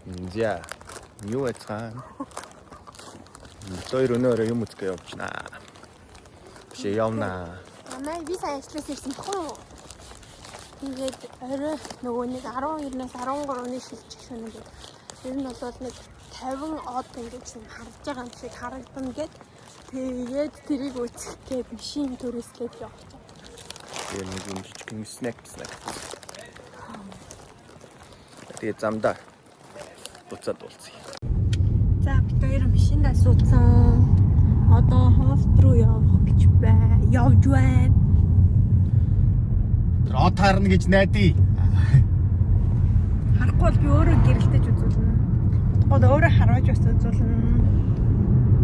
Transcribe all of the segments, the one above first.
За юу яцгаан. Хоёр өнөөрөө юм үзгээ явчихна. Биш явна. Манай би сая ажлаас ирсэн тохоо. Тэгээд орой нөгөө нэг 12-наас 13-ны шилжих шөнө гэдэг. Ер нь бол нэг 50 од ингэж харж байгаа юм шиг харагдана гэд. Тэгээд тэрийг үзэх гээд машин төрөслөөд явж байгаа. Тэгээд нэг юм жижиг снэк. Тэгээд замдаа буцаад уулзъя. За бид хоёр машиндаа суудсан. Одоо хоолт руу явах гэж явж байна. Рот харна гэж найдаа. Харахгүй бол би өөрөө гэрэлтэж үзүүлнэ. Одоо өөрөө харуулж бас үзүүлнэ.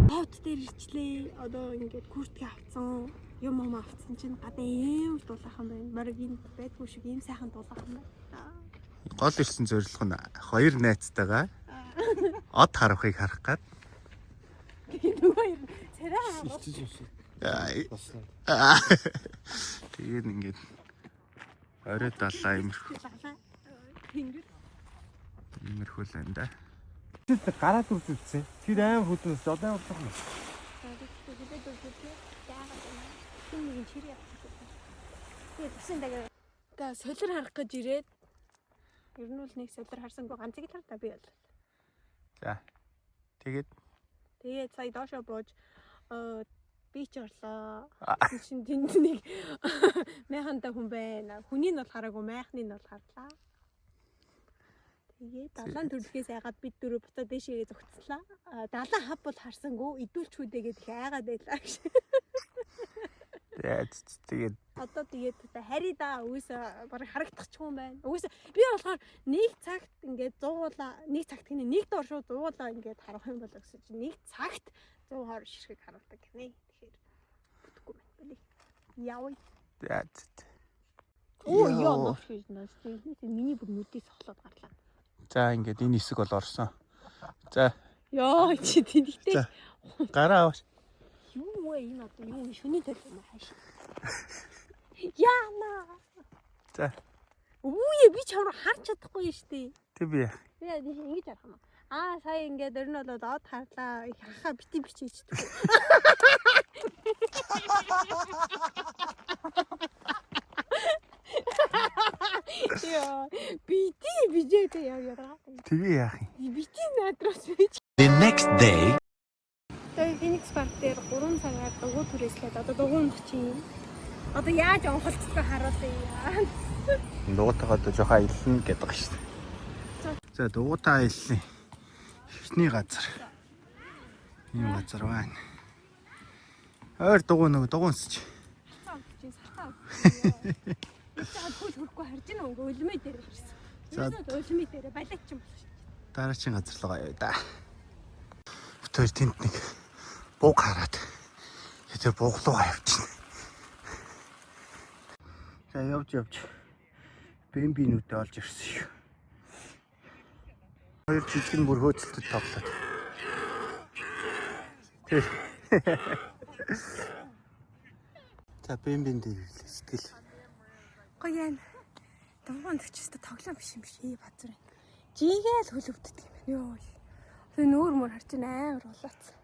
Хоот дээр ирчлээ. Одоо ингээд күртгэ авцсан. Юм авцсан чинь гадаа ийм дулаахан байна. Бараг энэ байдгүй шиг ийм сайхан дулаахан байна. Гол ирсэн зорилго нь хоёр найзтайгаа од харахыг харах гад. Нөгөө царай харах. Тэгээд ингээд орой далаа имерхүү. Имерхүү л энэ да. Гараад үргэлжлүүлсэн. Тэр аим хөдөлс одоо явах юм. Тэгээд солир харах гэж ирээд ер нь бол нэг солир харсангүй ганцыг л хараа би бол. За. Тэгээд сая доошоо бууж би ч орлоо. Шинэ тэнд нэг майхантай хүн байна. Хүний нь бол хараагүй, майхны нь бол харлаа. Тэгээд далайн төрлөхөөс айгаад бид дөрөв буцаад дэшээ зогцлаа. Далайн хав бол харсангүй, идүүлчүүдээ гээд их айгаад байлаа гэж. тэгээд Одоо хари да үгүйсээ бараг харагдах юм байна. Үгүйсээ би болохоор нэг цагт ингээд 100 нэг цагт хинэ нэг дор шууд 100 ингээд харах юм болоо гэсэн чинь нэг цагт 120 ширхэг харуулдаг гинэ. Тэгэхээр бүтэхгүй байна бэлээ. Явъя. Оо яа нөх хийж наас миний бүр нүдийг сохлоод гарлаа. За ингээд энэ хэсэг бол орсон. За. Яа чи тэнэгтэй. Гараа аваач. Юу вэ энэ одоо юу шүний төл юм хааш. Яана. За. Үгүй би чамруу харч чадахгүй штий. Тэг би. Тэгээд ингэж харах юм. Сая ингээд ер нь бол од харлаа. Хахаа бити бичиж. Яа, бити bijээ яа. Тэгээ яах юм? Бити надраас бич. The next day. Феникс парк дээр 3 цагаар дугуй түрээслээд одоо дугуй унах чинь. Одоо яаж онхолцдог харуулъя. Дугуйтайгаа одоо жоохон аялна гэдэг ба шүү дээ. За дугуйтаа аяллаа. Эхний газар. Ийм газар байна. Ойр дугуй нөгөө дугуйсч. Цаад хөрөхгүй харж байна уу? Өлмөө дээр ирсэн. За өлмөө дээр балиач юм байна. Дараагийн газар руу гаяа да. Тэр тэнд нэг бууг хараад тэр бууг руу явчихна. За явж бэмбинүүдээ олж ирсэн шүү. Хоёр жижиг бүр хөөцөлтөд тоглоод. Тэр. За бэмбин дээр сэтгэл. Гоё яана. Дугуйн төчөстө тоглоом биш юм шиг базар байна. Жигээл хөлөвддөг юм байна. Йоо. Тэр нүүр мөр харж амар болооц.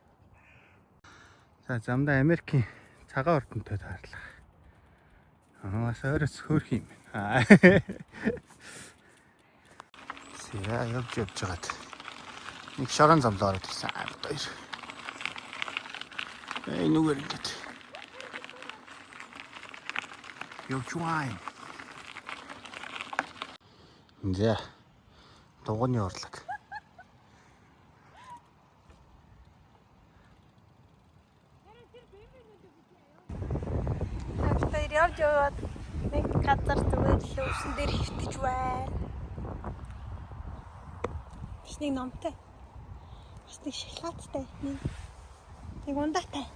За замдаа Америкийн цагаан ордонтой таарлаа. Бас ойроос хөөх юм байна. Сэрэ явж байгаад нэг шорон замдаа ороод ирсэн амар баяр. Нүгээр ингээд явж байна. За дугууны орлог. Явж яваад нэг газар зүгээр л өвсөн дээр хөвтөж байна. Биш нэг номтой. Бас нэг шоколадтай. Нэг ундаатай.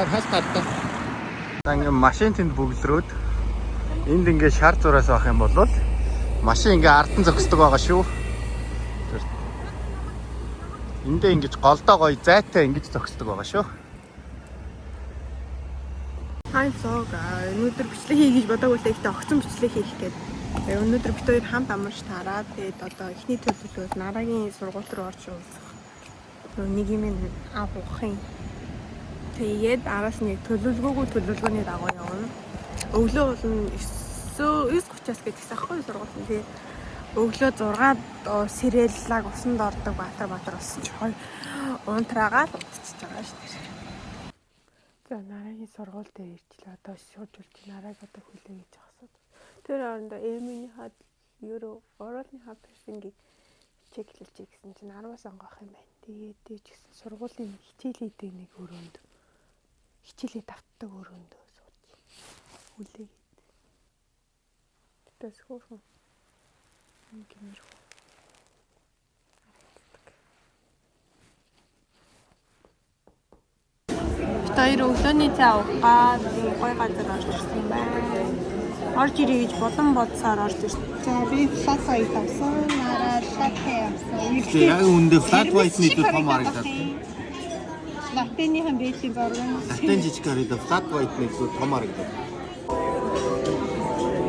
Халтаа. Ингээ машин тэнд бүглрөөд энд ингээ шар зураас авах юм бол машин ингээ ардан зогсдог байгаа шүү. Эндээ ингэж голдоо гоё зайтай ингэж зогсдог байгаа шүү. I'm so glad. Өнөөдөр бичлэг хий гэж бодоагүй л гэхдээ огцон бичлэг хийх гээд. Өнөөдөр бид хоёр хамт амарч тараад тэгээд одоо эхний төлөвлөлт Нарагийн сургууль руу орж уулзах. Нэг юм авахын. Тэгээд араас нэг төлөвлөгөөний дагуу явна. Өглөө бол 9:30-аас гэдэгс ахгүй сургууль нь. Тэгээд өглөө 6-д сэрэллаг усанд ордог Баатар болсон ч хоёр унтраагаад утчихж байгаа шүү дээ. За Нарагийн сургууль дээр ирчлээ. Одоо шууд Нараг одоо хүлээ гэж асууж. Тэр орондоо Эминий хад ерөө оролныхаа персингийг чеклэлж гэсэн чинь 10 сонгох юм байна. Тэгээд тийч гэсэн сургуулийн хичээлээд нэг өрөөнд хичээлээ давтдаг өрөөнд сууж хүлээ. Тэс хөөрхөн гэмэрхүү. Тэр өглөөний цай уугаад гой газар орж ирсэн юм байна. Орж ирээ гэж болон бодсоор орж ирсэн. За би flat white авсан, нараа latte авсан. Яг үндэ flat white-ний дүү том харагдаад. Latte-ийн бэлгийн зураг. Latte жижиг харагдаад flat white-ний дүү том харагдаад.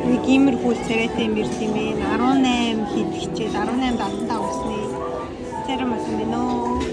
Нэг иймэрхүү царайтай юм ирсэн юм бэ. 18 хэд хичээл 18 давтаа усны царай масан байна уу?